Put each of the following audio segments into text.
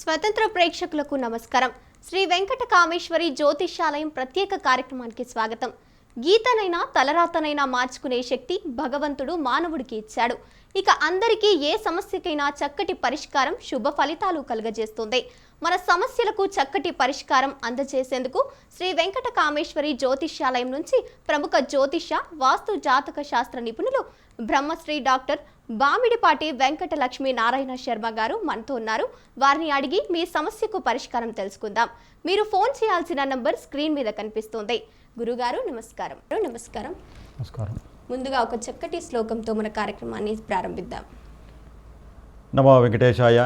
స్వతంత్ర ప్రేక్షకులకు నమస్కారం. శ్రీ వెంకట కామేశ్వరి జ్యోతిష్యాలయం ప్రత్యేక కార్యక్రమానికి స్వాగతం. గీతనైనా తలరాతనైనా మార్చుకునే శక్తి భగవంతుడు మానవుడికి ఇచ్చాడు. ఇక అందరికీ ఏ సమస్యకైనా చక్కటి పరిష్కారం శుభ ఫలితాలు కలుగజేస్తుంది. మన సమస్యలకు చక్కటి పరిష్కారం అందజేసేందుకు శ్రీ వెంకట కామేశ్వరి జ్యోతిష్యాలయం నుంచి ప్రముఖ జ్యోతిష వాస్తు జాతక శాస్త్ర నిపుణులు బ్రహ్మశ్రీ డాక్టర్ బామిడిపాటి వెంకట లక్ష్మీ నారాయణ శర్మ గారు మనతో ఉన్నారు. వారిని అడిగి మీ సమస్యకు పరిష్కారం తెలుసుకుందాం. మీరు ఫోన్ చేయాల్సిన నంబర్ స్క్రీన్ మీద కనిపిస్తుంది. గురుగారు నమస్కారం. నమస్కారం. నమస్కారం. ముందుగా ఒక చక్కటి శ్లోకంతో మన కార్యక్రమాన్ని ప్రారంభిద్దాం. నమో వెంకటేశాయ.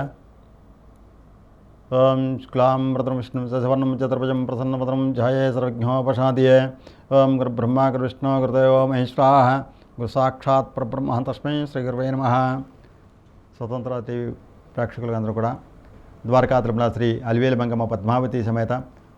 ఓం శుక్లాం వరదరం విష్ణుం శశివర్ణం చతుర్భుజం ప్రసన్నవదనం ధ్యాయే సర్వజ్ఞోపశాంతయే. ఓం గురు బ్రహ్మ గురు విష్ణు గురుదేవో మహేశ్వరాః గురు సాక్షాత్ పరబ్రహ్మ తస్మై శ్రీ గురువే నమః. స్వతంత్ర టీవీ ప్రేక్షకులు అందరూ కూడా ద్వారకా తిరుమల శ్రీ అలివేలు మంగమ్మ పద్మావతి సమేత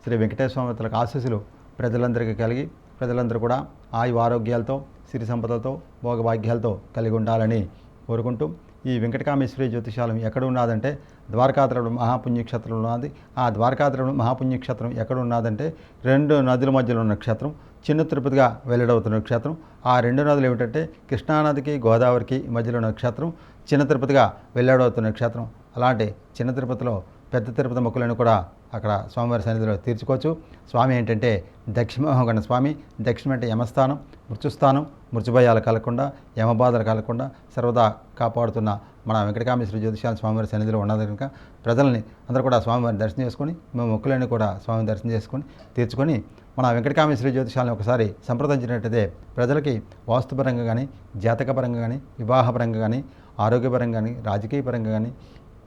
శ్రీ వెంకటేశ్వర ఆశీస్సులు ప్రజలందరికీ కలిగి ప్రజలందరూ కూడా ఆయు ఆరోగ్యాలతో సిరి సంపదలతో భోగభాగ్యాలతో కలిగి ఉండాలని కోరుకుంటూ ఈ వెంకటకామేశ్వరి జ్యోతిషాలయం ఎక్కడ ఉన్నదంటే ద్వారకాతిరుమల మహాపుణ్యక్షేత్రం ఉన్నది. ఆ ద్వారకాతిరుమల మహాపుణ్యక్షేత్రం ఎక్కడ ఉన్నదంటే రెండు నదుల మధ్యలో ఉన్న క్షేత్రం, చిన్న తిరుపతిగా వెల్లడవుతున్న క్షేత్రం. ఆ రెండు నదులు ఏమిటంటే కృష్ణానదికి గోదావరికి మధ్యలో ఉన్న క్షేత్రం, చిన్న తిరుపతిగా వెల్లడవుతున్న క్షేత్రం. అలాంటి చిన్న తిరుపతిలో పెద్ద తిరుపతి మొక్కులను కూడా అక్కడ స్వామివారి సన్నిధిలో తీర్చుకోవచ్చు. స్వామి ఏంటంటే దక్షిణమోహగణ స్వామి. దక్షిణం అంటే యమస్థానం, మృత్యుస్థానం. మృత్యుభయాలు కలగకుండా యమబాధలు కలగకుండా సర్వదా కాపాడుతున్న మన వెంకటకామేశ్వరి జ్యోతిషాల స్వామివారి సన్నిధిలో ఉన్నది కనుక ప్రజల్ని అందరూ కూడా స్వామివారిని దర్శనం చేసుకొని మేము మొక్కులను కూడా స్వామిని దర్శనం చేసుకొని తీర్చుకొని మన వెంకటకామేశ్వరి జ్యోతిషాలను ఒకసారి సంప్రదించినట్టయితే ప్రజలకి వాస్తుపరంగా కానీ జాతకపరంగా కానీ వివాహపరంగా కానీ ఆరోగ్యపరంగా కానీ రాజకీయపరంగా కానీ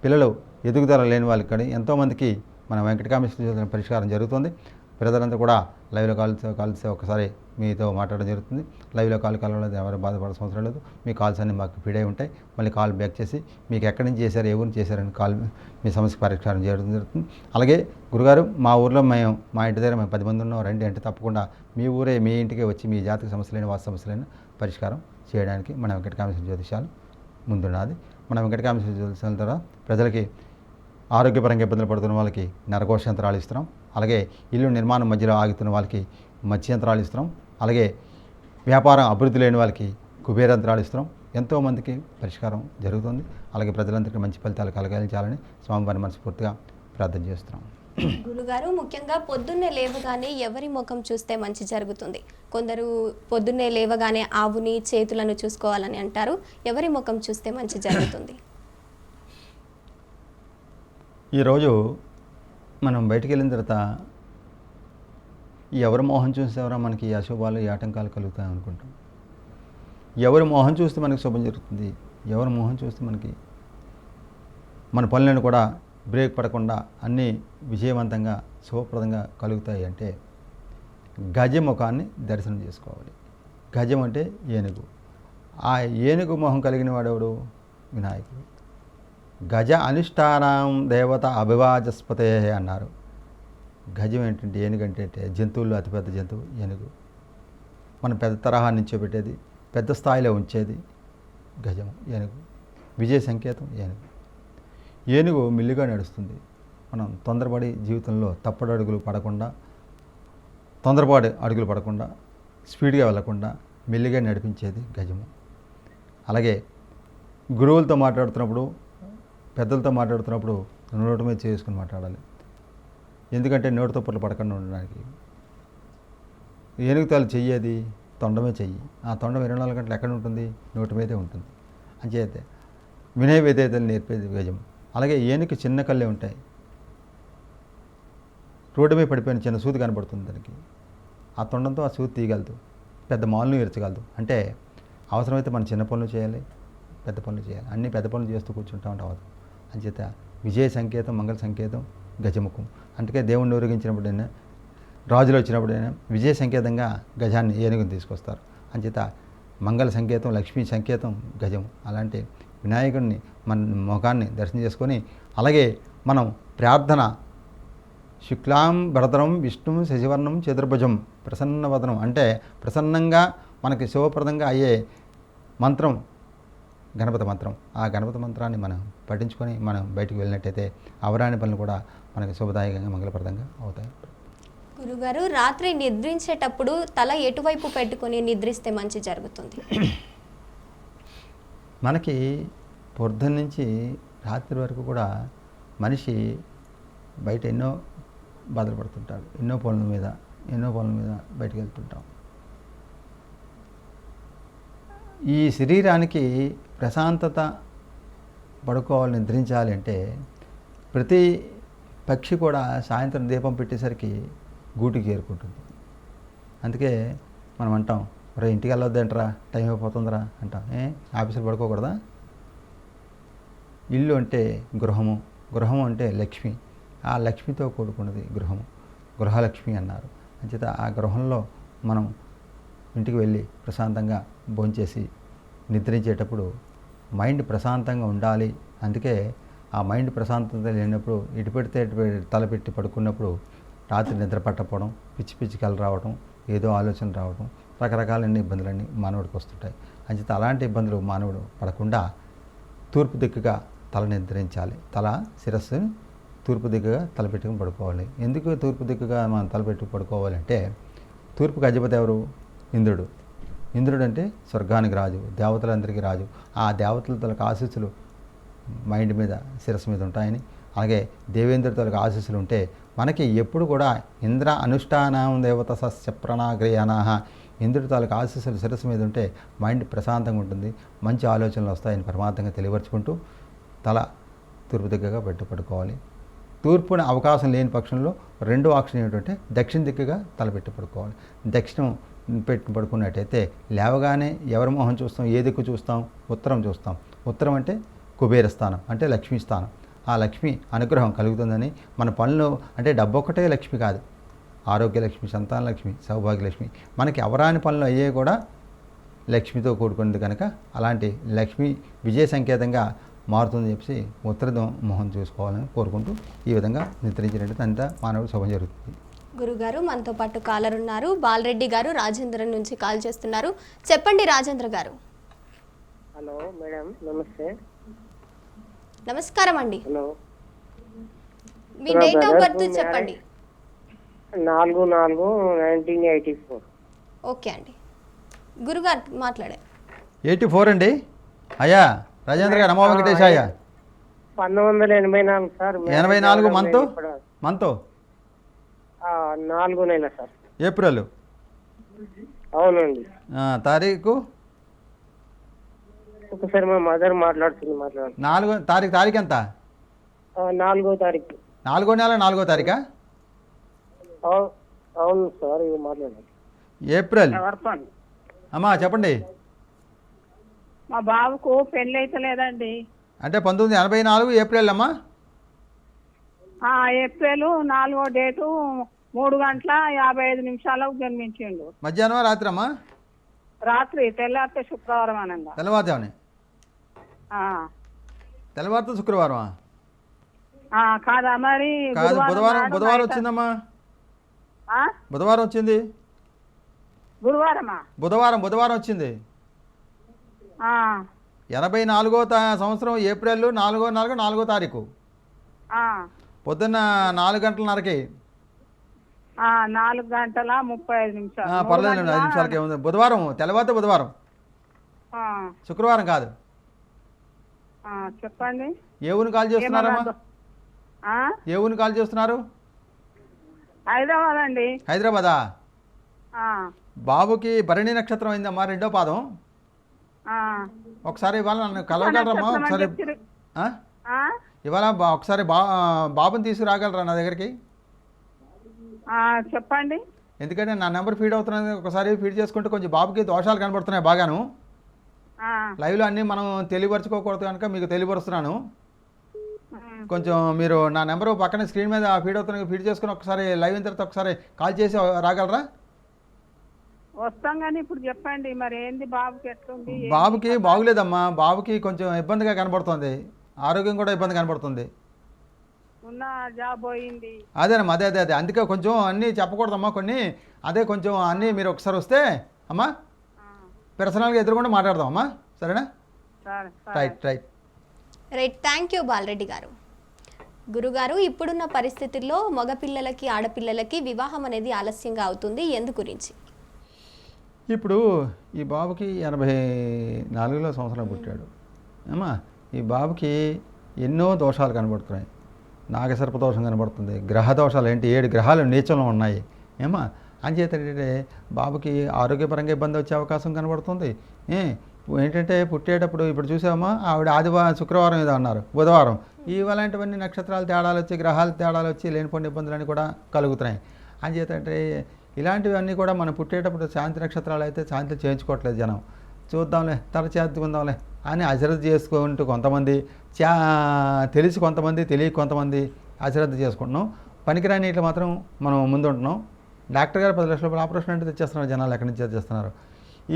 పిల్లలు ఎదుగుదల లేని వాళ్ళకి కానీ ఎంతోమందికి మన వెంకటకామేశ్వరి జ్యోతిషాల పరిష్కారం జరుగుతుంది. ప్రజలంతా కూడా లైవ్లో కాల్స్ ఒకసారి మీతో మాట్లాడడం జరుగుతుంది. లైవ్లో కాల్ కలవలేదు, ఎవరు బాధపడాల్సిన అవసరం లేదు. మీ కాల్స్ అన్నీ మాకు ఫీడ్ అయి ఉంటాయి. మళ్ళీ కాల్ బ్యాక్ చేసి మీకు ఎక్కడి నుంచి చేశారు, ఏ ఊరిని చేశారని కాల్ మీ సమస్యకు పరిష్కారం చేయడం జరుగుతుంది. అలాగే గురుగారు మా ఊర్లో మా ఇంటి దగ్గర మేము 10 మంది ఉన్నాం రండి అంటే తప్పకుండా మీ ఊరే మీ ఇంటికే వచ్చి మీ జాతక సమస్యలైన వాస్తు సమస్యలైన పరిష్కారం చేయడానికి మన వెంకటకామేశ్వరి జ్యోతిషాలు ముందున్నది. మన వెంకటకామేశ్వరి జ్యోతిషాల ద్వారా ప్రజలకి ఆరోగ్యపరంగా ఇబ్బందులు పడుతున్న వాళ్ళకి నరకోశ యంత్రాలు ఇస్తున్నాం. అలాగే ఇల్లు నిర్మాణం మధ్యలో ఆగుతున్న వాళ్ళకి మత్స్య యంత్రాలు ఇస్తున్నాం. అలాగే వ్యాపారం అభివృద్ధి లేని వాళ్ళకి కుబేర యంత్రాలు ఇస్తున్నాం. ఎంతోమందికి పరిష్కారం జరుగుతుంది. అలాగే ప్రజలందరికీ మంచి ఫలితాలు కలగాలని స్వామివారిని మనస్ఫూర్తిగా ప్రార్థన చేస్తున్నాం. గురుగారు ముఖ్యంగా పొద్దున్నే లేవగానే ఎవరి ముఖం చూస్తే మంచి జరుగుతుంది? కొందరు పొద్దున్నే లేవగానే ఆవుని చేతులను చూసుకోవాలని అంటారు. ఎవరి ముఖం చూస్తే మంచి జరుగుతుంది? ఈరోజు మనం బయటికి వెళ్ళిన తర్వాత ఎవరి మోహం చూసేవరా మనకి ఈ అశుభాలు ఈ ఆటంకాలు కలుగుతాయి అనుకుంటాం. ఎవరి మోహం చూస్తే మనకి శుభం జరుగుతుంది, ఎవరి మోహం చూస్తే మనకి మన పనులను కూడా బ్రేక్ పడకుండా అన్నీ విజయవంతంగా శుభప్రదంగా కలుగుతాయి అంటే గజముఖాన్ని దర్శనం చేసుకోవాలి. గజం అంటే ఏనుగు. ఆ ఏనుగు మొహం కలిగిన వాడెవడు? వినాయకుడు. గజ అనిష్టానం దేవత అభివాజస్పతే అన్నారు. గజం ఏంటంటే ఏనుగు అంటే జంతువుల్లో అతిపెద్ద జంతువు ఏనుగు. మనం పెద్ద తరహా నించోబెట్టేది, పెద్ద స్థాయిలో ఉంచేది గజము, ఏనుగు. విజయ సంకేతం ఏనుగు. ఏనుగు మిల్లిగా నడుస్తుంది. మనం తొందరపడి జీవితంలో తప్పుడు అడుగులు పడకుండా, తొందరపాటు అడుగులు పడకుండా, స్పీడ్గా వెళ్లకుండా మెల్లిగా నడిపించేది గజము. అలాగే గురువులతో మాట్లాడుతున్నప్పుడు, పెద్దలతో మాట్లాడుతున్నప్పుడు నోటి మీద చేసుకుని మాట్లాడాలి. ఎందుకంటే నోటితో పొట్లు పడకుండా ఉండడానికి. ఏనుగుతాలు చెయ్యేది తొండమే చెయ్యి. ఆ తొండం 24 గంటలు ఎక్కడ ఉంటుంది? నోటి మీదే ఉంటుంది. అంచేతే వినయ విధేయతలు నేర్పేది గజం. అలాగే ఏనుగు చిన్న కళ్ళే ఉంటాయి. రోడ్డు మీద పడిపోయిన చిన్న సూది కనబడుతుంది దానికి. ఆ తొండంతో ఆ సూది తీయగలదు, పెద్ద మాల్ను ఇరచగలదు. అంటే అవసరమైతే మనం చిన్న పనులు చేయాలి, పెద్ద పనులు చేయాలి. అన్నీ పెద్ద పనులు చేస్తూ కూర్చుంటా ఉంటే అవ్వదు. అంచేత విజయ సంకేతం, మంగళ సంకేతం గజముఖం. అందుకే దేవుణ్ణి ఊరేగించినప్పుడైనా, రాజులు వచ్చినప్పుడైనా విజయ సంకేతంగా గజాన్ని ఏనుగుని తీసుకొస్తారు. అంచేత మంగళ సంకేతం, లక్ష్మీ సంకేతం గజం. అలాంటి వినాయకుడిని మన ముఖాన్ని దర్శనం చేసుకొని, అలాగే మనం ప్రార్థన శుక్లాం భరతరం విష్ణుం శశివర్ణం చతుర్భుజం ప్రసన్నవదనం అంటే ప్రసన్నంగా మనకి శుభప్రదంగా అయ్యే మంత్రం గణపతి మంత్రం. ఆ గణపతి మంత్రాన్ని మనం పఠించుకొని మనం బయటికి వెళ్ళినట్టయితే అవరాని పనులు కూడా మనకి శుభదాయకంగా మంగళప్రదంగా అవుతాయి. గురుగారు, రాత్రి నిద్రించేటప్పుడు తల ఎటువైపు పెట్టుకొని నిద్రిస్తే మంచి జరుగుతుంది? మనకి పొద్దున్న నుంచి రాత్రి వరకు కూడా మనిషి బయట ఎన్నో బాధలు పడుతుంటాడు, ఎన్నో పనుల మీద బయటకు వెళ్తుంటాం. ఈ శరీరానికి ప్రశాంతత పడుకోవాలి, నిద్రించాలి అంటే ప్రతి పక్షి కూడా సాయంత్రం దీపం పెట్టేసరికి గూటికి చేరుకుంటుంది. అందుకే మనం అంటాం, రే ఇంటికి వెళ్ళొద్దంటరా, టైం అయిపోతుందిరా అంటాం. ఆఫీసులో పడుకోకూడదా? ఇల్లు అంటే గృహము అంటే లక్ష్మి. ఆ లక్ష్మితో కూడుకున్నది గృహలక్ష్మి అన్నారు. అంచేత ఆ గృహంలో మనం ఇంటికి వెళ్ళి ప్రశాంతంగా భోంచేసి నిద్రించేటప్పుడు మైండ్ ప్రశాంతంగా ఉండాలి. అందుకే ఆ మైండ్ ప్రశాంతత లేనప్పుడు ఇటు పెడితే తలపెట్టి పడుకున్నప్పుడు రాత్రి నిద్ర పట్టకపోవడం, పిచ్చి కళ్ళు రావడం, ఏదో ఆలోచన రావడం, రకరకాలైన ఇబ్బందులన్నీ మానవుడికి వస్తుంటాయి. అంచేత అలాంటి ఇబ్బందులు మానవుడు పడకుండా తూర్పు దిక్కుగా తల నిద్రించాలి. శిరస్సుని తూర్పు దిక్కుగా తలపెట్టుకుని పడుకోవాలి. ఎందుకు తూర్పు దిక్కుగా మనం తలపెట్టుకు పడుకోవాలంటే తూర్పుకి అధిపతి ఎవరు? ఇంద్రుడు అంటే స్వర్గానికి రాజు, దేవతలందరికీ రాజు. ఆ దేవతల తలకు ఆశీస్సులు మైండ్ మీద, శిరస్సు మీద ఉంటాయని, అలాగే దేవేంద్రుడి తలకు ఆశీస్సులు ఉంటే మనకి ఎప్పుడు కూడా ఇంద్ర అనుష్ఠానం దేవత సస్య ప్రణాగ్రయానాహ, ఇంద్రుడి తాలూకు ఆశీస్సులు శిరస్సు మీద ఉంటే మైండ్ ప్రశాంతంగా ఉంటుంది, మంచి ఆలోచనలు వస్తాయని పరమార్థంగా తెలియపరుచుకుంటూ తల తూర్పు దిక్కుగా పడుకోవాలి. తూర్పున అవకాశం లేని పక్షంలో రెండో ఆప్షన్ ఏమిటంటే దక్షిణ దిక్కుగా తలపెట్టి పడుకోవాలి. దక్షిణం పెట్టి పడుకున్నట్టయితే లేవగానే ఎవరి మొహం చూస్తాం, ఏ దిక్కు చూస్తాం? ఉత్తరం చూస్తాం. ఉత్తరం అంటే కుబేర స్థానం, అంటే లక్ష్మీ స్థానం. ఆ లక్ష్మి అనుగ్రహం కలుగుతుందని మన పనులు అంటే డబ్బు ఒక్కటే లక్ష్మి కాదు, ఆరోగ్యలక్ష్మి, సంతాన లక్ష్మి, సౌభాగ్యలక్ష్మి, మనకి అవరాని పనులు అయ్యే కూడా లక్ష్మితో కూడుకున్నది కనుక అలాంటి లక్ష్మి విజయ సంకేతంగా మారుతుందని చెప్పి ఉత్తర మొహం చూసుకోవాలని కోరుకుంటూ ఈ విధంగా నిద్రించినట్టు అంతా మానవుడు శుభం జరుగుతుంది. గురుగారు, మనతో పాటు కాలర్ ఉన్నారు. బాలరెడ్డి గారు రాజేంద్ర నుంచి కాల్ చేస్తున్నారు. చెప్పండి రాజేంద్ర గారు. హలో మేడం, నమస్తే. నమస్కారం అండి. Hello, me date of birth చెప్పండి. 4/4/1984. ఓకే అండి, గురుగారు మాట్లాడారు. 84 అండి. అయ్యా రాజేంద్ర గారు, నమో వెంకటేశాయ. 1984 సార్. 84 మంత్ 4 నెల సార్. ఏప్రిల్. అవునండి. తారీఖు ఒకసారి మా మదర్ మాట్లాడుతుంది. 4వ తారీఖు ఎంత? 4వ తారీఖు. 4వ నెల 4వ తారీఖా? అవును సార్, ఇవి మాట్లాడాలి. ఏప్రిల్. అమ్మా చెప్పండి. మా బాబుకు పెళ్ళి అయితే లేదండి. అంటే 1984 ఏప్రిల్ అమ్మా. ఏప్రిల్ 4వ డేటు 3:55 జన్మించిండు. మధ్యాహ్నం రాత్రి అమ్మా? రాత్రి, తెల్లారితే శుక్రవారం అనంగా. తెల్లవారుజామునే? తెల్లవారితో శుక్రవారమా? కాదా మరి? కాదు, బుధవారం వచ్చిందమ్మా. బుధవారం వచ్చింది. గురువారమా? బుధవారం వచ్చింది. 84వ సంవత్సరం ఏప్రిల్ 4వ తారీఖు పొద్దున్న 4:30కి. 4:35. పర్లేదు, 5 నిమిషాలకి ఏముంది. బుధవారం, తెల్లవారితో బుధవారం, శుక్రవారం కాదు. చెప్పండి. ఏ ఊరిని కాల్ చేస్తున్నారమ్మా? ఏ ఊరిని కాల్ చేస్తున్నారు? హైదరాబాద్ అండి. హైదరాబాదా? బాబుకి భరణి నక్షత్రం అయిందమ్మా, 2వ పాదం. ఒకసారి ఇవాళ నన్ను కలవగలరమ్మా? ఒకసారి ఇవాళ ఒకసారి బాబుని తీసుకురాగలరా నా దగ్గరికి? చెప్పండి. ఎందుకంటే నా నెంబర్ ఫీడ్ అవుతున్నది, ఒకసారి ఫీడ్ చేసుకుంటే కొంచెం బాబుకి దోషాలు కనబడుతున్నాయి బాగాను. లైవ్లో అన్నీ మనం తెలియపరచుకోకూడదు కనుక మీకు తెలియపరుస్తున్నాను. కొంచెం మీరు నా నెంబరు పక్కన స్క్రీన్ మీద ఫీడ్ అవుతున్న ఫీడ్ చేసుకుని ఒకసారి లైవ్ అయిన తర్వాత ఒకసారి కాల్ చేసి రాగలరా? వస్తాం కానీ ఇప్పుడు చెప్పండి మరి ఏంది బాబుకి ఎట్లుంది? బాబుకి బాగులేదమ్మా, బాబుకి కొంచెం ఇబ్బందిగా కనబడుతుంది, ఆరోగ్యం కూడా ఇబ్బంది కనబడుతుంది. ఉన్న జాబ్ పోయింది. అదేనమ్మా, అదే అందుకే కొంచెం అన్నీ చెప్పకూడదమ్మా కొన్ని. అదే కొంచెం అన్నీ మీరు ఒకసారి వస్తే అమ్మా పర్సనల్గా ఎదురుకుండా మాట్లాడదామమ్మా, సరేనా? సరే సరే right right. Right, thank you Bala Reddy గారు. గురుగారు, ఇప్పుడున్న పరిస్థితుల్లో మగపిల్లలకి ఆడపిల్లలకి వివాహం అనేది ఆలస్యంగా అవుతుంది, ఎందు గురించి? ఇప్పుడు ఈ బాబుకి 84లో సంవత్సరం పుట్టాడు ఏమా. ఈ బాబుకి ఎన్నో దోషాలు కనబడుతున్నాయి. నాగసర్ప దోషం కనబడుతుంది, గ్రహ దోషాలు ఏంటి 7 గ్రహాలు నీచంలో ఉన్నాయి ఏమా. అంచేత ఏంటంటే బాబుకి ఆరోగ్యపరంగా ఇబ్బంది వచ్చే అవకాశం కనబడుతుంది. ఏంటంటే పుట్టేటప్పుడు ఇప్పుడు చూసామా, ఆవిడ ఆదివారం శుక్రవారం ఏదో అన్నారు, బుధవారం, ఇలాంటివన్నీ నక్షత్రాలు తేడాలు వచ్చి గ్రహాలు తేడాలు వచ్చి లేనిపోయిన ఇబ్బందులన్నీ కూడా కలుగుతున్నాయి. అంచేత అంటే ఇలాంటివన్నీ కూడా మనం పుట్టేటప్పుడు శాంతి నక్షత్రాలు అయితే శాంతి చేయించుకోవట్లేదు జనం. చూద్దాంలే తరచేద్దుకుందాంలే అని అశ్రద్ధ చేసుకుంటూ కొంతమంది, తెలిసి కొంతమంది, తెలియక కొంతమంది అశ్రద్ధ చేసుకుంటున్నాం. పనికిరాని ఇట్లా మాత్రం మనం ముందుంటున్నాం. డాక్టర్ గారు 10 లక్షల రూపాయలు ఆపరేషన్ అంటే తెచ్చేస్తున్నారు, జనాలు ఎక్కడి నుంచి తెచ్చేస్తున్నారు.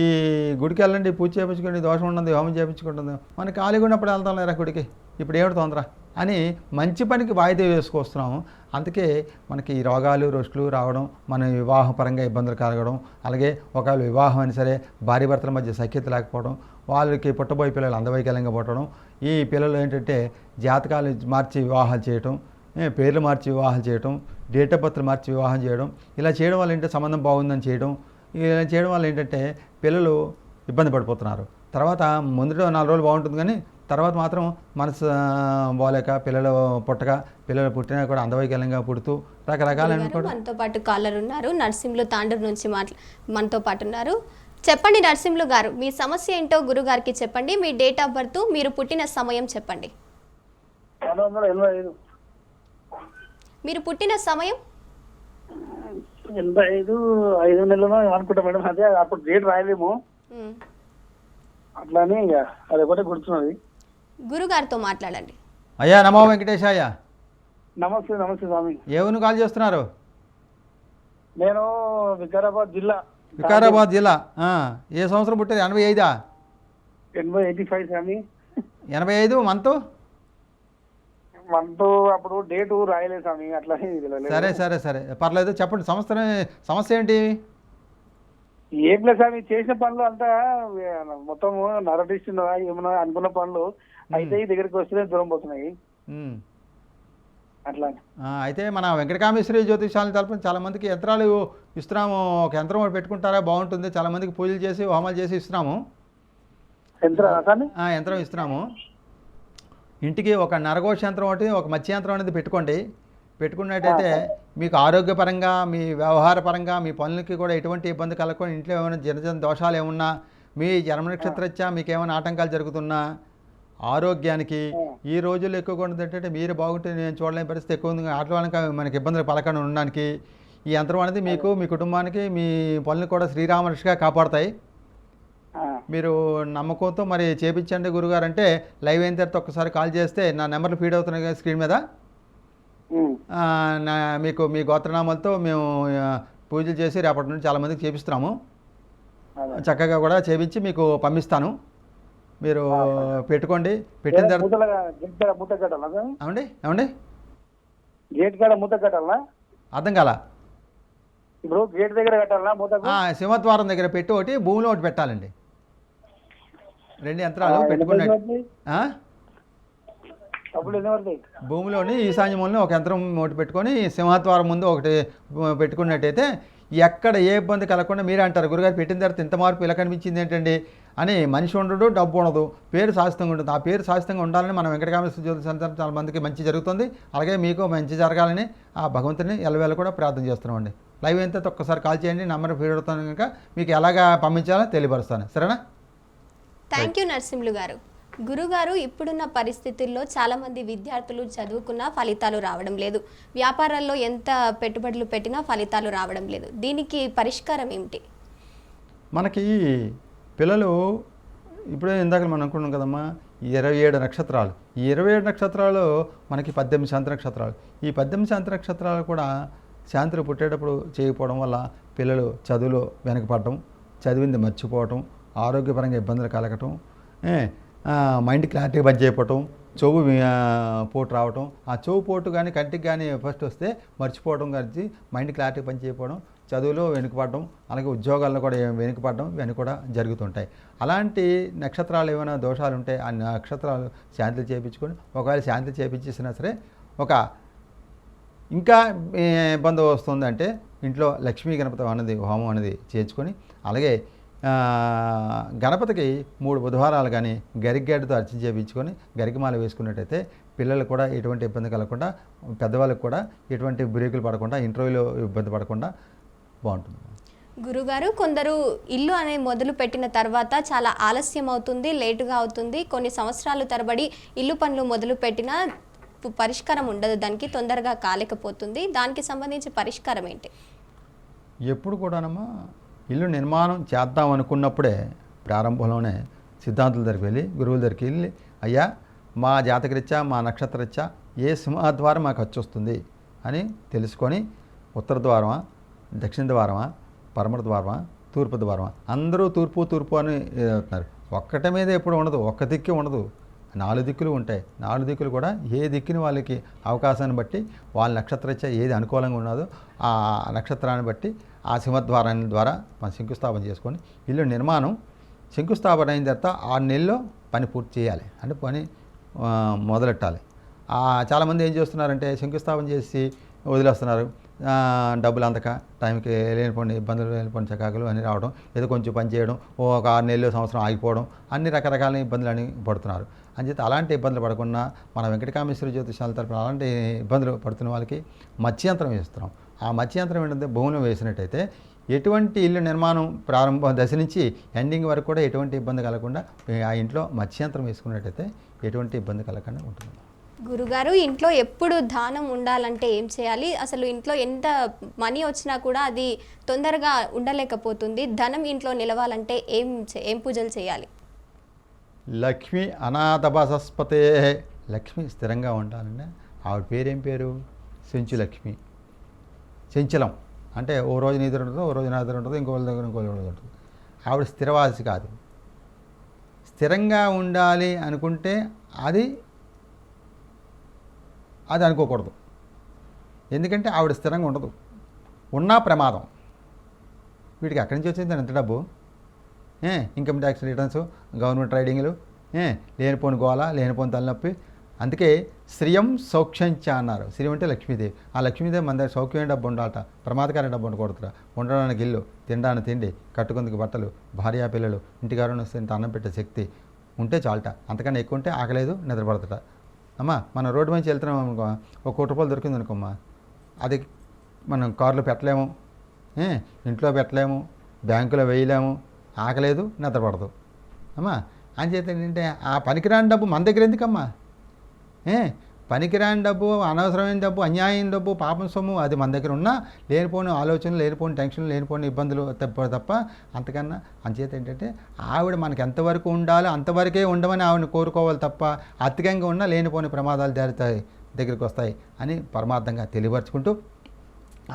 ఈ గుడికి వెళ్ళండి, పూజ చేయించుకోండి, దోషం ఉండదు, హోమం చేయించుకుంటుంది, మనకి ఖాళీగా ఉన్నప్పుడు వెళ్తాం లేరా గుడికి, ఇప్పుడు ఏమిటి తొందర అని మంచి పనికి వాయిదా వేసుకొస్తున్నాము. అందుకే మనకి ఈ రోగాలు రుష్టులు రావడం, మన వివాహపరంగా ఇబ్బందులు కలగడం, అలాగే ఒకవేళ వివాహం అయినా సరే భార్య భర్తల మధ్య సఖ్యత లేకపోవడం, వాళ్ళకి పుట్టబోయే పిల్లలు అందవైకల్యంగా పుట్టడం, ఈ పిల్లలు ఏంటంటే జాతకాలు మార్చి వివాహాలు చేయటం, పేర్లు మార్చి వివాహాలు చేయటం, డేట్ ఆఫ్ బర్త్లు మార్చి వివాహం చేయడం, ఇలా చేయడం వల్ల ఏంటంటే సంబంధం బాగుందని చేయడం, ఇలా చేయడం వల్ల ఏంటంటే పిల్లలు ఇబ్బంది పడిపోతున్నారు. తర్వాత ముందు 4 రోజులు బాగుంటుంది, కానీ తర్వాత మాత్రం మనసు బాలేక పిల్లలు పిల్లలు పుట్టినా కూడా అందవైకల్యంగా పుడుతూ రకరకాలైన కూడా. మనతో పాటు కాలర్ ఉన్నారు, నర్సింహులు తాండూరు నుంచి మనతో పాటు ఉన్నారు. చెప్పండి నర్సింహులు గారు, మీ సమస్య ఏంటో గురుగారికి చెప్పండి, మీ డేట్ ఆఫ్ బర్త్, మీరు పుట్టిన సమయం చెప్పండి. 1985 మీరు పుట్టిన సమయం? 85 5 నెలలు అనుకుంటా మేడం. అదే అప్పుడు డేట్ రాయలేము, ఉమ్. అట్లానే ఇక అది ఒకటే గుర్తున్నది. గురుగారితో మాట్లాడండి. అయ్యా నమో వెంకటేశాయ. నమస్తే నమస్తే స్వామి. ఏమను కాల్ చేస్తున్నారు? నేను వికారాబాద్ జిల్లా. వికారాబాద్ జిల్లా. ఏ సంవత్సరం పుట్టారు? 85ఆ? 85 స్వామి. 85 మంత్ అప్పుడు డేటు రాయలేదు స్వామి, అట్లానే సరే సరే సరే పర్లేదు, చెప్పండి. సమస్య ఏంటి? ఏం లేదు స్వామి, చేసిన పనులు అంతా మొత్తం నరటిస్తున్నా, ఏమన్నా అనుకున్న పనులు అయితే ఈ దగ్గరికి వస్తే దూరం పోతున్నాయి అట్లా. అయితే మన వెంకటకామేశ్వరి జ్యోతిషాలను తరపున చాలామందికి యంత్రాలు ఇస్తున్నాము. ఒక యంత్రం ఒకటి పెట్టుకుంటారా, బాగుంటుంది. చాలామందికి పూజలు చేసి హోమాలు చేసి ఇస్తున్నాము. యంత్రం ఇస్తున్నాము. ఇంటికి ఒక నరఘోష యంత్రం ఒకటి, ఒక మత్స్య యంత్రం అనేది పెట్టుకున్నట్టయితే మీకు ఆరోగ్యపరంగా, మీ వ్యవహారపరంగా, మీ పనులకి కూడా ఎటువంటి ఇబ్బంది కలగకుండా, ఇంట్లో ఏమైనా జన దోషాలు ఏమున్నా, మీ జన్మ నక్షత్రరీత్యా మీకు ఏమైనా ఆటంకాలు జరుగుతున్నా, ఆరోగ్యానికి ఈ రోజుల్లో ఎక్కువగా ఏంటంటే మీరు బాగుంటే నేను చూడలేని పరిస్థితి ఎక్కువ ఉంది. ఆటలకి మనకి ఇబ్బందులు పలకకుండా ఉండడానికి ఈ యంత్రం అనేది మీకు, మీ కుటుంబానికి, మీ పనులు కూడా శ్రీరామరక్షగా కాపాడతాయి. మీరు నమ్మకంతో మరి చేపించండి గురుగారు అంటే లైవ్ అయిన తర్వాత ఒక్కసారి కాల్ చేస్తే నా నెంబర్లు ఫీడ్ అవుతున్నాయి కదా స్క్రీన్ మీద. మీకు మీ గోత్రనామాలతో మేము పూజలు చేసి రేపటి నుండి చాలామందికి చేపిస్తున్నాము. చక్కగా కూడా చేపించి మీకు పంపిస్తాను. మీరు పెట్టుకోండి. పెట్టిన తర్వాత ఏమండి గేట్ కాడ మూత కట్టాలా? అర్థం కాల. ఇప్పుడు గేట్ దగ్గర కట్టాలా మూత? సింహద్వారం దగ్గర పెట్టి ఒకటి, భూమిలో ఒకటి పెట్టాలండి. 2 యంత్రాలు పెట్టుకున్నట్టు. భూమిలోని ఈశాన్య మూలని ఒక యంత్రం ఒకటి పెట్టుకొని సింహద్వారం ముందు ఒకటి పెట్టుకున్నట్టయితే ఎక్కడ ఏ ఇబ్బంది కలగకుండా. మీరే అంటారు గురుగారు పెట్టిన తర్వాత ఇంత మార్పు ఇలా కనిపించింది ఏంటండి అని. మనిషి ఉండడు, డబ్బు ఉండదు, పేరు శాశ్వతంగా ఉంటుంది. ఆ పేరు శాశ్వతంగా ఉండాలని మనం వెంకటకామేశ్వర జ్యోతిష సంతానం చాలా మందికి మంచి జరుగుతుంది. అలాగే మీకు మంచి జరగాలని ఆ భగవంతుని ఎల్లవేళ కూడా ప్రార్థన చేస్తున్నామండి. లైవ్ అయిన తర్వాత ఒక్కసారి కాల్ చేయండి, నెంబర్ ఫీడ్ అవుతాను కనుక మీకు ఎలాగా పంపించాలో తెలియపరుస్తాను. సరేనా? థ్యాంక్ యూ నరసింహులు గారు. గురుగారు, ఇప్పుడున్న పరిస్థితుల్లో చాలామంది విద్యార్థులు చదువుకున్నా ఫలితాలు రావడం లేదు, వ్యాపారాల్లో ఎంత పెట్టుబడులు పెట్టినా ఫలితాలు రావడం లేదు. దీనికి పరిష్కారం ఏమిటి? మనకి పిల్లలు ఇప్పుడే ఇందాక మనం అనుకున్నాం కదమ్మా, 27 నక్షత్రాలు. ఈ 27 నక్షత్రాలు మనకి 18 శాంతి నక్షత్రాలు. ఈ 18 శాంతి నక్షత్రాలు కూడా శాంతులు పుట్టేటప్పుడు చేయకపోవడం వల్ల పిల్లలు చదువులో వెనకపడటం, చదివింది మర్చిపోవటం, ఆరోగ్యపరంగా ఇబ్బందులు కలగటం, మైండ్ క్లారిటీ పని చేయకపోవటం, చెవు పోటు రావటం. ఆ చెవు పోటు కానీ కంటికి కానీ ఫస్ట్ వస్తే మర్చిపోవడం, కానీ మైండ్ క్లారిటీ పని చేయకపోవడం, చదువులో వెనుకపడడం, అలాగే ఉద్యోగాల్లో కూడా వెనుకపడడం ఇవన్నీ కూడా జరుగుతుంటాయి. అలాంటి నక్షత్రాలు ఏమైనా దోషాలు ఉంటే ఆ నక్షత్రాలు శాంతి చేయించుకొని, ఒకవేళ శాంతి చేయించేసినా సరే ఇంకా ఇబ్బంది వస్తుందంటే ఇంట్లో లక్ష్మీ గణపతి అనేది హోమం అనేది చేయించుకొని, అలాగే గణపతికి 3 బుధవారాలు కానీ గరిగడ్డతో అర్చన చేయించుకొని గరికమాల వేసుకున్నట్టయితే పిల్లలు కూడా ఎటువంటి ఇబ్బంది కలగకుండా, పెద్దవాళ్ళకి కూడా ఎటువంటి బ్రేకులు పడకుండా, ఇంటర్వ్యూలో ఇబ్బంది పడకుండా బాగుంటుంది. గురుగారు, కొందరు ఇల్లు అనే మొదలు పెట్టిన తర్వాత చాలా ఆలస్యం అవుతుంది, లేటుగా అవుతుంది, కొన్ని సంవత్సరాలు తరబడి ఇల్లు పనులు మొదలు పెట్టినా పరిష్కారం ఉండదు, దానికి తొందరగా కాలేకపోతుంది. దానికి సంబంధించి పరిష్కారం ఏంటి? ఎప్పుడు కూడానమ్మా ఇల్లు నిర్మాణం చేద్దాం అనుకున్నప్పుడే ప్రారంభంలోనే సిద్ధాంతుల దగ్గరికి వెళ్ళి, గురువుల దగ్గరికి వెళ్ళి, అయ్యా మా జాతకరీత్యా, మా నక్షత్రరీత్యా ఏ సింహద్వారం మాకు ఖర్చు వస్తుంది అని తెలుసుకొని ఉత్తర ద్వారమా, దక్షిణ ద్వారమా, పరమర ద్వారమా, తూర్పు ద్వారమా, అందరూ తూర్పు అని అవుతున్నారు. ఒక్కటి మీద ఎప్పుడు ఉండదు, ఒక్క దిక్కు ఉండదు, 4 దిక్కులు ఉంటాయి. 4 దిక్కులు కూడా ఏ దిక్కుని వాళ్ళకి అవకాశాన్ని బట్టి, వాళ్ళ నక్షత్రరీత్యా ఏది అనుకూలంగా ఉన్నదో ఆ నక్షత్రాన్ని బట్టి ఆ సింహద్వారాన్ని ద్వారా మనం శంకుస్థాపన చేసుకొని ఇల్లు నిర్మాణం శంకుస్థాపన అయిన తర్వాత 6 నెలల్లో పని పూర్తి చేయాలి, అంటే పని మొదలెట్టాలి. చాలామంది ఏం చేస్తున్నారంటే శంకుస్థాపన చేసి వదిలేస్తున్నారు, డబ్బులు అందక టైంకి లేనిపోండి ఇబ్బందులు, లేనిపోండి చకాకులు అన్నీ రావడం, ఏదో కొంచెం పని చేయడం, ఒక 6 నెలలు సంవత్సరం ఆగిపోవడం, అన్ని రకరకాల ఇబ్బందులు అని పడుతున్నారు. అంచేత అలాంటి ఇబ్బందులు పడకుండా మన వెంకటకామేశ్వర జ్యోతిషాల తరపున అలాంటి ఇబ్బందులు పడుతున్న వాళ్ళకి మత్స్యంత్రం వేస్తున్నాం. ఆ మత్స్యంత్రం ఏంటంటే భూమిలో వేసినట్టయితే ఎటువంటి ఇల్లు నిర్మాణం ప్రారంభ దశ నుంచి ఎండింగ్ వరకు కూడా ఎటువంటి ఇబ్బంది కలగకుండా ఆ ఇంట్లో మత్స్యంత్రం వేసుకున్నట్టయితే ఎటువంటి ఇబ్బంది కలగకుండా ఉంటుంది. గురుగారు, ఇంట్లో ఎప్పుడు దానం ఉండాలంటే ఏం చేయాలి? అసలు ఇంట్లో ఎంత మనీ వచ్చినా కూడా అది తొందరగా ఉండలేకపోతుంది. ధనం ఇంట్లో నిలవాలంటే ఏం పూజలు చేయాలి? లక్ష్మి అనాథబసస్పతే, లక్ష్మి స్థిరంగా ఉండాలంటే ఆవిడ పేరేం పేరు? సెంచులక్ష్మి. చెంచలం అంటే ఓ రోజు నిద్ర ఉంటుంది, ఓ రోజు నిద్ర ఉంటుంది, ఇంకో దగ్గర ఇంకో రోజు ఉంటుంది. ఆవిడ స్థిరవాసి కాదు. స్థిరంగా ఉండాలి అనుకుంటే అది అనుకోకూడదు. ఎందుకంటే ఆవిడ స్థిరంగా ఉండదు, ఉన్నా ప్రమాదం. వీటికి అక్కడి నుంచి వచ్చింది ఎంత డబ్బు? ఇన్కమ్ ట్యాక్స్ రిటర్న్స్, గవర్నమెంట్ రైడింగ్లు, లేనిపోని గోల, లేనిపోని తలనొప్పి. అందుకే శ్రియం సౌఖ్యంచ అన్నారు. శ్రియం అంటే లక్ష్మీదేవి. ఆ లక్ష్మీదేవి మన దగ్గర సౌఖ్యమైన డబ్బు ఉండాలట, ప్రమాదకరమైన డబ్బు ఉండకూడదురా. ఉండడానికి ఇల్లు, తినడానికి తిండి, కట్టుకుందుకు బట్టలు, భార్యా పిల్లలు, ఇంటికారం వస్తే అన్నం పెట్టే శక్తి ఉంటే చాలట. అంతకన్నా ఎక్కువ ఉంటే ఆకలేదు, నిద్రపడతట. అమ్మా మనం రోడ్డు మంచి వెళ్తున్నాం అనుకో, ఒక ₹1 దొరికింది అనుకోమ్మా, అది మనం కారులో పెట్టలేము, ఇంట్లో పెట్టలేము, బ్యాంకులో వేయలేము, ఆకలేదు, నిద్రపడదు. అమ్మా అంచేత ఏంటంటే ఆ పనికిరాని డబ్బు మన దగ్గర ఎందుకమ్మా? పనికిరాని డబ్బు, అనవసరమైన డబ్బు, అన్యాయం డబ్బు, పాపం సొమ్ము అది మన దగ్గర ఉన్నా లేనిపోని ఆలోచనలు, లేనిపోని టెన్షన్లు, లేనిపోని ఇబ్బందులు తప్ప అంతకన్నా. అంచేత ఏంటంటే ఆవిడ మనకి ఎంతవరకు ఉండాలో అంతవరకే ఉండమని ఆవిడని కోరుకోవాలి తప్ప అధికంగా ఉన్నా లేనిపోని ప్రమాదాలు దగ్గరికి వస్తాయి అని పరమార్థంగా తెలియపరుచుకుంటూ,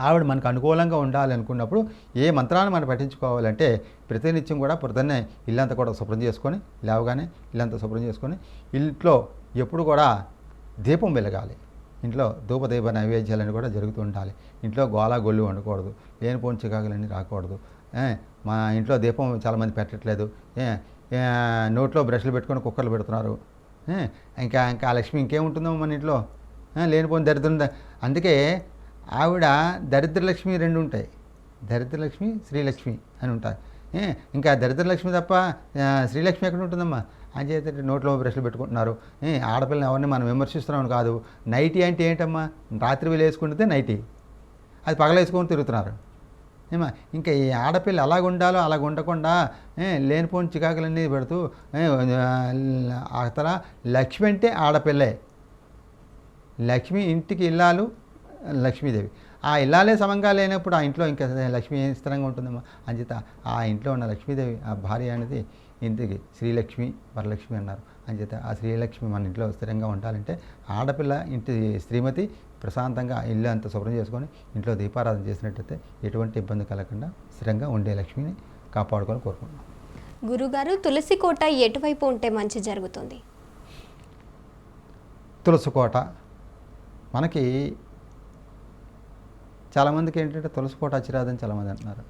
ఆవిడ మనకు అనుకూలంగా ఉండాలి అనుకున్నప్పుడు ఏ మంత్రాన్ని మనం పఠించుకోవాలంటే ప్రతినిత్యం కూడా పొద్దున్నే ఇల్లంతా కూడా శుభ్రం చేసుకొని, లేవగానే ఇల్లంతా శుభ్రం చేసుకొని, ఇంట్లో ఎప్పుడు కూడా దీపం వెలగాలి. ఇంట్లో ధూపదీప నైవేద్యాలని కూడా జరుగుతూ ఉండాలి. ఇంట్లో గోళ గొల్లు వండకూడదు, లేనిపోని చికాకులన్నీ రాకూడదు. మా ఇంట్లో దీపం చాలామంది పెట్టట్లేదు, నోట్లో బ్రష్లు పెట్టుకొని కుక్కర్లు పెడుతున్నారు. ఇంకా లక్ష్మి ఇంకేముంటుందో మన ఇంట్లో? లేనిపోని దరిద్రం. అందుకే ఆవిడ దరిద్రలక్ష్మి 2 ఉంటాయి, దరిద్రలక్ష్మి, శ్రీలక్ష్మి అని ఉంటాయి. ఇంకా దరిద్రలక్ష్మి తప్ప శ్రీలక్ష్మి ఎక్కడ ఉంటుందమ్మా? అంచేత నోట్లో బ్రష్లు పెట్టుకుంటున్నారు. ఆడపిల్లని ఎవరిని మనం విమర్శిస్తున్నామని కాదు. నైటీ అంటే ఏంటమ్మా? రాత్రి వేలు వేసుకుంటే నైటీ, అది పగలేసుకొని తిరుగుతున్నారు. ఇంకా ఈ ఆడపిల్ల అలాగ ఉండాలో అలాగ ఉండకుండా లేనిపోని చికాకులన్నీ పెడుతూ అతల లక్ష్మి అంటే ఆడపిల్లే. లక్ష్మి ఇంటికి ఇల్లాలు లక్ష్మీదేవి. ఆ ఇల్లాలే సమంగా లేనప్పుడు ఆ ఇంట్లో ఇంకా లక్ష్మి ఏం స్థిరంగా ఉంటుందమ్మా? అంచేత ఆ ఇంట్లో ఉన్న లక్ష్మీదేవి, ఆ భార్య అనేది ఇంటికి శ్రీలక్ష్మి, వరలక్ష్మి అన్నారు. అంచేత ఆ శ్రీలక్ష్మి మన ఇంట్లో స్థిరంగా ఉండాలంటే ఆడపిల్ల ఇంటి శ్రీమతి ప్రశాంతంగా ఇల్లు అంతా శుభ్రం చేసుకొని ఇంట్లో దీపారాధన చేసినట్టయితే ఎటువంటి ఇబ్బంది కలగకుండా స్థిరంగా ఉండే లక్ష్మిని కాపాడుకొని కోరుకుంటున్నాం. గురుగారు, తులసి కోట ఎటువైపు ఉంటే మంచి జరుగుతుంది? తులసి కోట మనకి చాలామందికి ఏంటంటే తులసి కోట అచ్చిరాదని చాలామంది అంటున్నారు.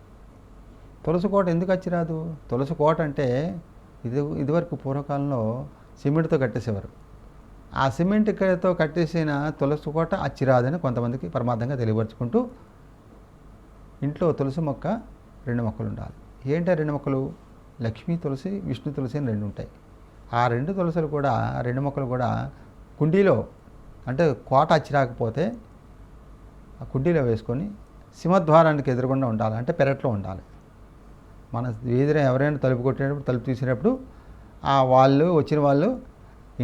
తులసి కోట ఎందుకు అచ్చిరాదు? తులసి కోట అంటే ఇదివరకు పూర్వకాలంలో సిమెంట్తో కట్టేసేవారు. ఆ సిమెంట్తో కట్టేసిన తులసి కోట అచ్చిరాదని కొంతమందికి పరమార్థంగా తెలియపరుచుకుంటూ ఇంట్లో తులసి మొక్క 2 మొక్కలు ఉండాలి. ఏంటి 2 మొక్కలు? లక్ష్మీ తులసి, విష్ణు తులసి అని 2 ఉంటాయి. ఆ 2 తులసులు కూడా 2 మొక్కలు కూడా కుండీలో, అంటే కోట అచ్చి రాకపోతే ఆ కుండీలో వేసుకొని సింహద్వారానికి ఎదురుగుండా ఉండాలి, అంటే పెరట్లో ఉండాలి. మన వీధిలో ఎవరైనా తలుపు కొట్టేటప్పుడు, తలుపు తీసినప్పుడు వాళ్ళు వచ్చిన వాళ్ళు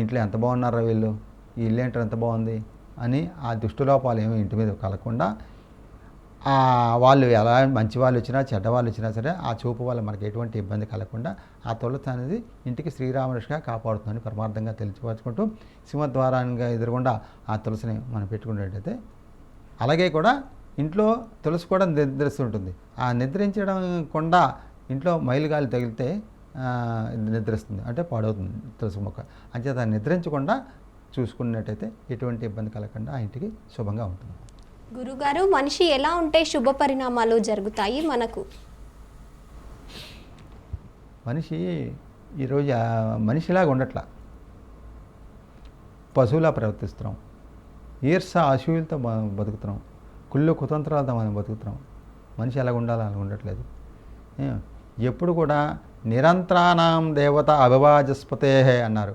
ఇంట్లో ఎంత బాగున్నారా వీళ్ళు, ఈ ఇల్లు ఏంటో ఎంత బాగుంది అని ఆ దుష్టులోపాలు ఏమీ ఇంటి మీద కలగకుండా, వాళ్ళు ఎలా మంచి వాళ్ళు వచ్చినా చెడ్డ వాళ్ళు వచ్చినా సరే ఆ చూపు వల్ల మనకి ఎటువంటి ఇబ్బంది కలగకుండా ఆ తులసి అనేది ఇంటికి శ్రీరామరక్షగా కాపాడుతుందని పరమార్థంగా తెలిసిపరుచుకుంటూ సింహద్వారానికి ఎదురుగుండా ఆ తులసిని మనం పెట్టుకునేటైతే, అలాగే కూడా ఇంట్లో తులసి కూడా నిద్రిస్తుంటుంది. ఆ నిద్రించడం కూడా ఇంట్లో మైలుగాలి తగిలితే నిద్రిస్తుంది, అంటే పాడవుతుంది తులసి మొక్క. అంచేత నిద్రించకుండా చూసుకున్నట్టయితే ఎటువంటి ఇబ్బంది కలగకుండా ఆ ఇంటికి శుభంగా ఉంటుంది. గురుగారు, మనిషి ఎలా ఉంటే శుభ పరిణామాలు జరుగుతాయి మనకు? మనిషి ఈరోజు మనిషిలాగా ఉండట్లా, పశువులా ప్రవర్తిస్తున్నాం, ఈర్ష అసూయలతో బతుకుతున్నాం, కుళ్ళు కుతంత్రాలతో మనం బతుకుతున్నాం. మనిషి ఎలాగ ఉండాలో అలా ఉండట్లేదు. ఎప్పుడు కూడా నిరంతరానాం దేవత అభివాజస్పతే అన్నారు.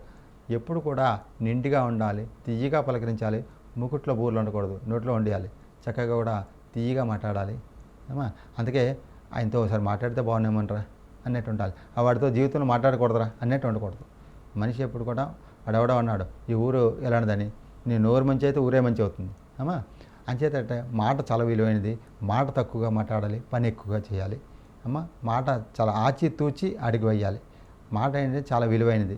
ఎప్పుడు కూడా నిండిగా ఉండాలి, తియ్యగా పలకరించాలి, ముకుట్లో బూర్లు ఉండకూడదు, నోట్లో వండియాలి, చక్కగా కూడా తియ్యగా మాట్లాడాలి. అందుకే ఆయనతో ఒకసారి మాట్లాడితే బాగున్నామంటారా అన్నట్టు ఉండాలి. వాడితో జీవితంలో మాట్లాడకూడదురా అన్నట్టు ఉండకూడదు. మనిషి ఎప్పుడు కూడా వాడెవడో అన్నాడు ఈ ఊరు ఎలాంటిదని, నీ నోరు మంచి అయితే ఊరే మంచి అవుతుంది. అంచేతంటే మాట చాలా విలువైనది, మాట తక్కువగా మాట్లాడాలి, పని ఎక్కువగా చేయాలి. మాట చాలా ఆచితూచి అడిగి వేయాలి. మాట ఏంటంటే చాలా విలువైనది.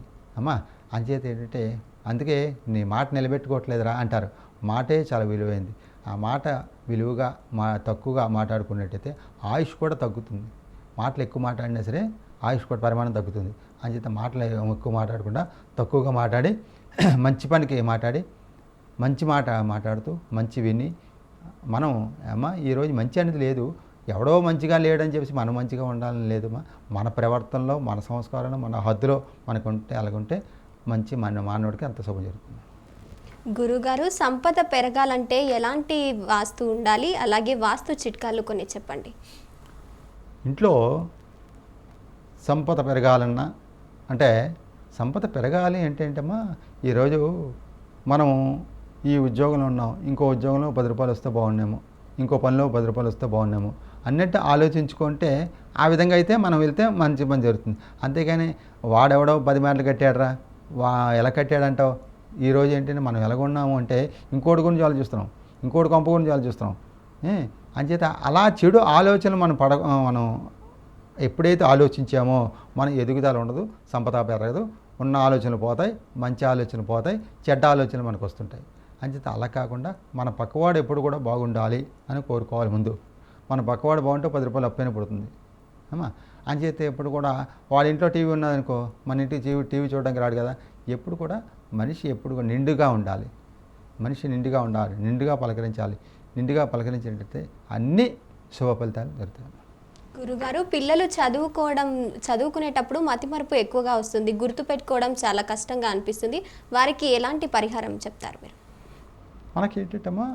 అంచేత ఏంటంటే అందుకే నీ మాట నిలబెట్టుకోవట్లేదురా అంటారు. మాటే చాలా విలువైనది. ఆ మాట విలువగా తక్కువగా మాట్లాడుకున్నట్టయితే ఆయుష్ కూడా తగ్గుతుంది. మాటలు ఎక్కువ మాట్లాడినా సరే ఆయుష్ కూడా పరిమాణం తగ్గుతుంది. అంచేత మాటలు ఎక్కువ మాట్లాడకుండా తక్కువగా మాట్లాడి మంచి పనికి మాట్లాడి మంచి మాట మాట్లాడుతూ మంచి విని మనం ఈరోజు మంచి అనేది లేదు, ఎవడో మంచిగా లేడని చెప్పేసి మనం మంచిగా ఉండాలని లేదు. మన ప్రవర్తనలో, మన సంస్కారంలో, మన హద్దులో మనకుంటే అలాగుంటే మంచి మానవుడికి అంత శుభం జరుగుతుంది. గురుగారు, సంపద పెరగాలంటే ఎలాంటి వాస్తు ఉండాలి, అలాగే వాస్తు చిట్కాలు కొన్ని చెప్పండి. ఇంట్లో సంపద పెరగాలన్నా, అంటే సంపద పెరగాలి అంటే ఏంటమ్మా, ఈరోజు మనం ఈ ఉద్యోగంలో ఉన్నాం, ఇంకో ఉద్యోగంలో 10 రూపాయలు వస్తే బాగున్నాము, ఇంకో పనిలో 10 రూపాయలు వస్తే బాగున్నాము అన్నట్టు ఆలోచించుకుంటే ఆ విధంగా అయితే మనం వెళ్తే మంచి పని జరుగుతుంది. అంతేగాని వాడెవడో 10 మేటలు కట్టాడరా, ఎలా కట్టాడంటావు. ఈరోజు ఏంటంటే మనం ఎలాగున్నాము అంటే ఇంకోటి గురించి ఆలోచిస్తున్నాం, ఇంకోటి కొంప గురించి ఆలోచిస్తున్నాం. అంచేత అలా చెడు ఆలోచనలు మనం ఎప్పుడైతే ఆలోచించామో మన ఎదుగుదల ఉండదు, సంపద పెరగదు, ఉన్న ఆలోచనలు పోతాయి, మంచి ఆలోచనలు పోతాయి, చెడ్డ ఆలోచనలు మనకు వస్తుంటాయి. అంచేత అలా కాకుండా మన పక్కవాడు ఎప్పుడు కూడా బాగుండాలి అని కోరుకోవాలి. ముందు మన పక్కవాడు బాగుంటే 10 రూపాయలు అప్పైనా పడుతుంది. అంచేత ఎప్పుడు కూడా వాళ్ళ ఇంట్లో టీవీ ఉన్నదనుకో మన ఇంటికి టీవీ చూడడానికి రాడు కదా. ఎప్పుడు కూడా మనిషి ఎప్పుడు కూడా నిండుగా ఉండాలి, మనిషి నిండుగా ఉండాలి, నిండుగా పలకరించాలి. నిండుగా పలకరించినట్టయితే అన్ని శుభ ఫలితాలు జరుగుతాయి. గురుగారు, పిల్లలు చదువుకునేటప్పుడు మతిమరుపు ఎక్కువగా వస్తుంది, గుర్తుపెట్టుకోవడం చాలా కష్టంగా అనిపిస్తుంది, వారికి ఎలాంటి పరిహారం చెప్తారు మీరు? మనకి ఏంటంటమ్మా,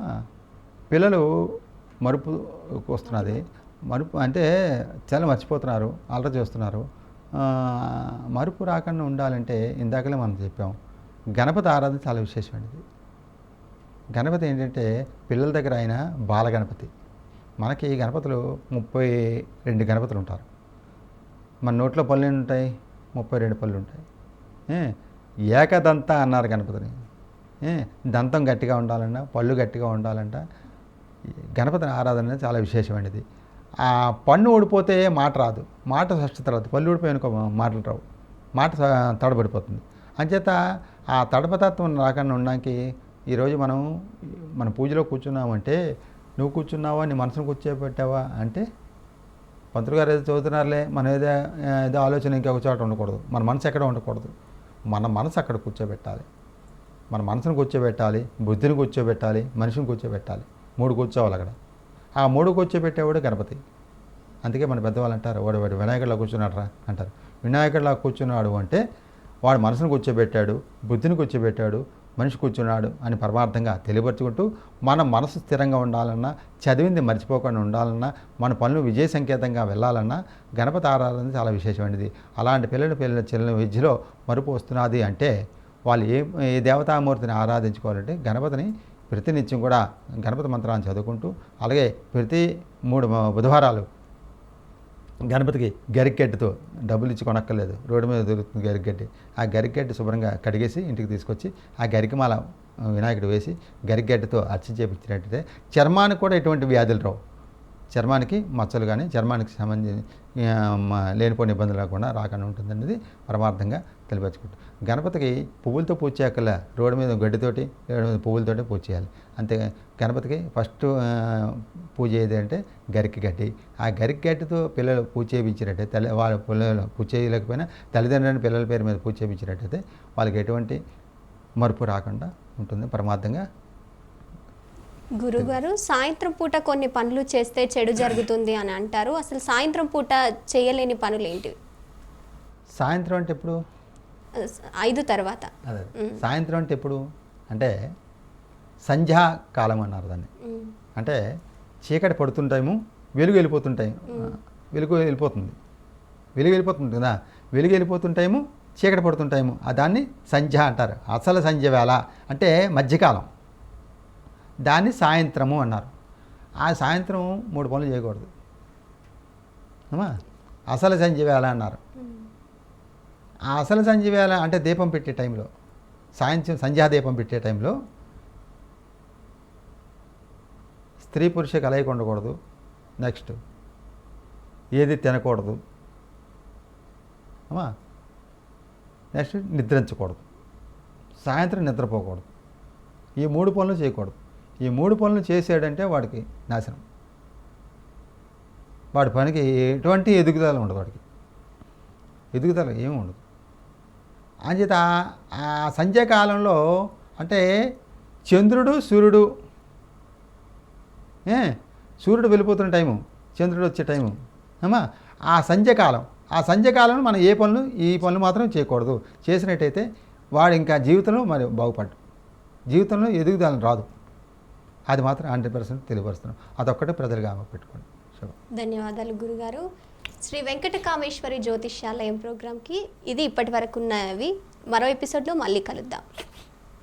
పిల్లలు మరుపు వస్తున్నది. మరుపు అంటే చాలా మర్చిపోతున్నారు, అలర చేస్తున్నారు. మరుపు రాకుండా ఉండాలంటే ఇందాకలే మనం చెప్పాం, గణపతి ఆరాధన చాలా విశేషమైనది. గణపతి ఏంటంటే పిల్లల దగ్గర ఆయన బాలగణపతి. మనకి గణపతులు 32 గణపతులు ఉంటారు. మన నోట్లో పళ్ళు ఎన్ని ఉంటాయి? 32 పళ్ళు ఉంటాయి. ఏకదంత అన్నారు గణపతిని. దంతం గట్టిగా ఉండాలన్నా, పళ్ళు గట్టిగా ఉండాలంట. గణపతి ఆరాధన చాలా విశేషమైనది. ఆ పన్ను ఊడిపోతే మాట రాదు, మాట స్పష్టత రాదు. పళ్ళు ఊడిపోయానుకో మాటలు రావు, మాట తడబడిపోతుంది. అంచేత ఆ తడపతత్వం రాకుండా ఉండడానికి ఈరోజు మన పూజలో కూర్చున్నామంటే, నువ్వు కూర్చున్నావా, నీ మనసును కూర్చోబెట్టావా అంటే, పంతులు గారు ఏదో చదువుతున్నారులే, మనం ఏదో ఆలోచన ఇంకొక చోట ఉండకూడదు, మన మనసు ఎక్కడ ఉండకూడదు. మన మనసు అక్కడ కూర్చోబెట్టాలి, మన మనసును కూర్చోబెట్టాలి, బుద్ధిని కూర్చోబెట్టాలి, మనిషిని కూర్చోబెట్టాలి. 3 కూర్చోవాలి అక్కడ. ఆ 3 కూర్చోబెట్టేవాడు గణపతి. అందుకే మన పెద్దవాళ్ళు అంటారు వాడు వినాయకుడిలా కూర్చున్నాడు రా అంటారు. వినాయకుడిలా కూర్చున్నాడు అంటే వాడు మనసును కూర్చోబెట్టాడు, బుద్ధిని కూర్చోబెట్టాడు, మనిషి కూర్చున్నాడు అని పరమార్థంగా తెలియపరుచుకుంటూ మన మనసు స్థిరంగా ఉండాలన్నా, చదివింది మర్చిపోకుండా ఉండాలన్నా, మన పనులు విజయ సంకేతంగా వెళ్ళాలన్నా గణపతి ఆరాధన చాలా విశేషమైనది. అలాంటి పిల్లల విద్యలో మరుపు వస్తున్నది అంటే వాళ్ళు ఏ దేవతామూర్తిని ఆరాధించుకోవాలంటే గణపతిని ప్రతినిత్యం కూడా గణపతి మంత్రాన్ని చదువుకుంటూ, అలాగే ప్రతి 3 బుధవారాలు గణపతికి గరికెట్టుతో డబ్బులు ఇచ్చి కొనక్కర్లేదు, రోడ్డు మీద దొరుకుతుంది గరికెట్టి. ఆ గరికెట్టు శుభ్రంగా కడిగేసి ఇంటికి తీసుకొచ్చి ఆ గరికమాల వినాయకుడు వేసి గరికెట్టుతో అర్చన చేపించినట్టయితే చర్మానికి కూడా ఎటువంటి వ్యాధులు రావు. చర్మానికి మచ్చలు కానీ చర్మానికి సంబంధించి లేనిపోయిన ఇబ్బందులు లేకుండా రాకుండా ఉంటుందనేది పరమార్థంగా తెలియపరచుకుంటాం. గణపతికి పువ్వులతో పూజ చేయక్కర్లే, రోడ్డు మీద గడ్డితోటి రోడ్డు మీద పువ్వులతోటి పూజ చేయాలి అంతే. గణపతికి ఫస్ట్ పూజ ఏది అంటే గరికి గడ్డి. ఆ గరికి గడ్డితో పిల్లలు పూజ చేయించినట్టయితే వాళ్ళ పిల్లలు పూజ చేయలేకపోయినా తల్లిదండ్రులని పిల్లల పేరు మీద పూజ చేయించినట్టయితే వాళ్ళకి ఎటువంటి మరుపు రాకుండా ఉంటుంది పరమార్థంగా. గురుగారు, సాయంత్రం పూట కొన్ని పనులు చేస్తే చెడు జరుగుతుంది అని అంటారు. అసలు సాయంత్రం పూట చేయలేని పనులు ఏంటివి? సాయంత్రం అంటే ఎప్పుడు? 5 తర్వాత. అదే సాయంత్రం అంటే ఎప్పుడు అంటే సంధ్యాకాలం అన్నారు దాన్ని. అంటే చీకటి పడుతుంటాము, వెలుగు వెళ్ళిపోతుంటాయి, వెలుగు వెళ్ళిపోతుంది కదా, వెలుగు వెళ్ళిపోతుంటాము, చీకటి పడుతుంటాము, దాన్ని సంధ్య అంటారు. అసలు సంధ్య వేళ అంటే మధ్యకాలం, దాన్ని సాయంత్రము అన్నారు. ఆ సాయంత్రం 3 పనులు చేయకూడదు అమ్మా, అసలు సంధ్య వేళ అన్నారు. ఆ అసలు సంధ్య వేళ అంటే దీపం పెట్టే టైంలో, సాయంత్రం సంధ్యాదీపం పెట్టే టైంలో స్త్రీ పురుష కలయిక ఉండకూడదు. నెక్స్ట్ ఏది తినకూడదు అమ్మా. నెక్స్ట్ నిద్రించకూడదు, సాయంత్రం నిద్రపోకూడదు. ఈ 3 పనులు చేయకూడదు. ఈ 3 పనులు చేసాడంటే వాడికి నాశనం, వాడి పనికి ఎటువంటి ఎదుగుదల ఉండదు, వాడికి ఎదుగుదల ఏమి ఉండదు. అంచేత ఆ సంధ్యాకాలంలో అంటే చంద్రుడు సూర్యుడు సూర్యుడు వెళ్ళిపోతున్న టైము, చంద్రుడు వచ్చే టైము అమ్మా, ఆ సంధ్యాకాలంలో మనం ఈ పనులు మాత్రం చేయకూడదు. చేసినట్టయితే వాడు ఇంకా జీవితంలో మరి బాగుపడ్డు, జీవితంలో ఎదుగుదల రాదు. అది మాత్రం 100% తెలియపరుస్తున్నాం. అదొక్కటే ప్రజలుగా పెట్టుకోండి. ధన్యవాదాలు గురుగారు. శ్రీ వెంకటకామేశ్వరి జ్యోతిష్యాలయం ప్రోగ్రామ్కి ఇది ఇప్పటి వరకు ఉన్నవి. మరో ఎపిసోడ్లో మళ్ళీ కలుద్దాం.